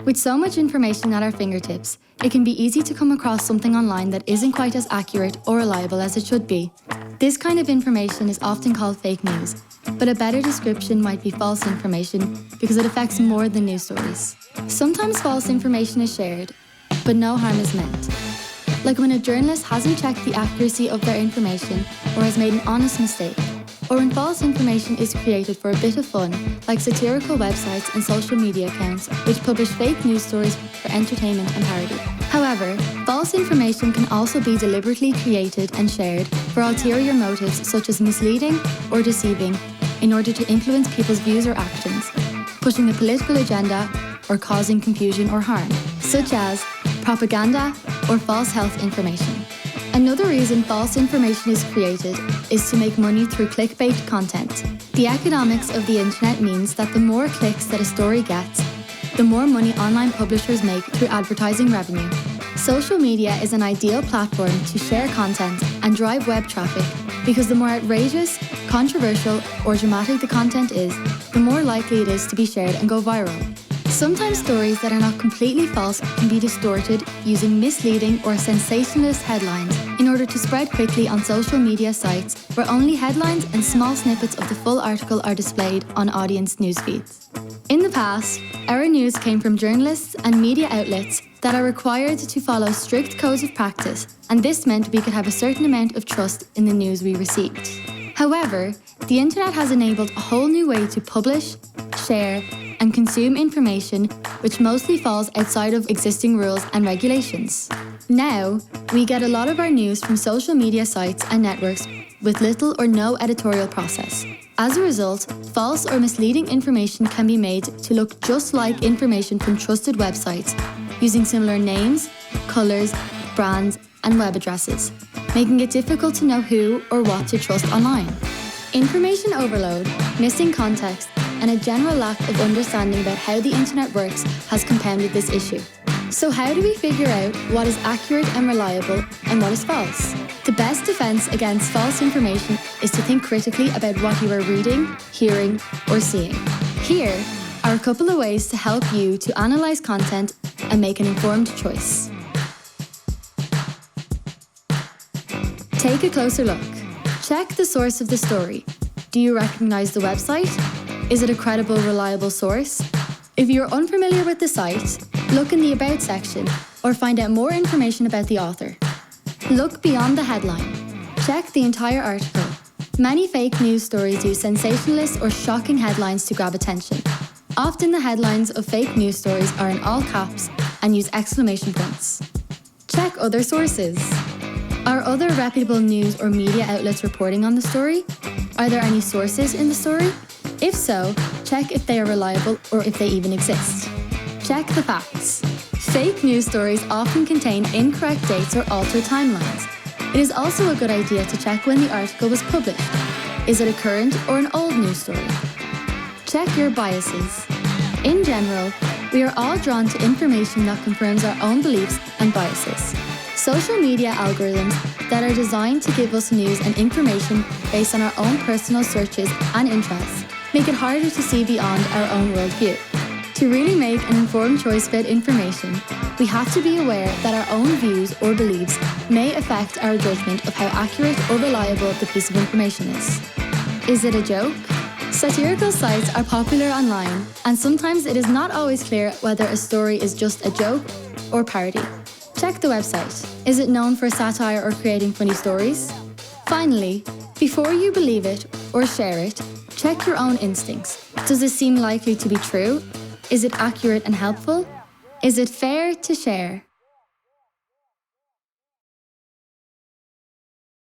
With so much information at our fingertips, it can be easy to come across something online that isn't quite as accurate or reliable as it should be. This kind of information is often called fake news, but a better description might be false information because it affects more than news stories. Sometimes false information is shared, but no harm is meant. Like when a journalist hasn't checked the accuracy of their information or has made an honest mistake, or when false information is created for a bit of fun, like satirical websites and social media accounts which publish fake news stories for entertainment and parody. However, false information can also be deliberately created and shared for ulterior motives such as misleading or deceiving in order to influence people's views or actions, pushing a political agenda or causing confusion or harm, such as propaganda or false health information. Another reason false information is created is to make money through clickbait content. The economics of the internet means that the more clicks that a story gets, the more money online publishers make through advertising revenue. Social media is an ideal platform to share content and drive web traffic because the more outrageous, controversial, or dramatic the content is, the more likely it is to be shared and go viral. Sometimes stories that are not completely false can be distorted using misleading or sensationalist headlines in order to spread quickly on social media sites where only headlines and small snippets of the full article are displayed on audience newsfeeds. In the past, our news came from journalists and media outlets that are required to follow strict codes of practice, and this meant we could have a certain amount of trust in the news we received. However, the internet has enabled a whole new way to publish, share, and consume information which mostly falls outside of existing rules and regulations. Now, we get a lot of our news from social media sites and networks with little or no editorial process. As a result, false or misleading information can be made to look just like information from trusted websites, using similar names, colours, brands, and web addresses, making it difficult to know who or what to trust online. Information overload, missing context, and a general lack of understanding about how the internet works has compounded this issue. So how do we figure out what is accurate and reliable and what is false? The best defense against false information is to think critically about what you are reading, hearing, or seeing. Here are a couple of ways to help you to analyze content and make an informed choice. Take a closer look. Check the source of the story. Do you recognize the website? Is it a credible, reliable source? If you're unfamiliar with the site, look in the About section or find out more information about the author. Look beyond the headline. Check the entire article. Many fake news stories use sensationalist or shocking headlines to grab attention. Often the headlines of fake news stories are in all caps and use exclamation points. Check other sources. Are other reputable news or media outlets reporting on the story? Are there any sources in the story? If so, check if they are reliable or if they even exist. Check the facts. Fake news stories often contain incorrect dates or altered timelines. It is also a good idea to check when the article was published. Is it a current or an old news story? Check your biases. In general, we are all drawn to information that confirms our own beliefs and biases. Social media algorithms that are designed to give us news and information based on our own personal searches and interests make it harder to see beyond our own worldview. To really make an informed choice about information, we have to be aware that our own views or beliefs may affect our judgment of how accurate or reliable the piece of information is. Is it a joke? Satirical sites are popular online, and sometimes it is not always clear whether a story is just a joke or parody. Check the website. Is it known for satire or creating funny stories? Finally, before you believe it or share it, check your own instincts. Does it seem likely to be true? Is it accurate and helpful? Is it fair to share?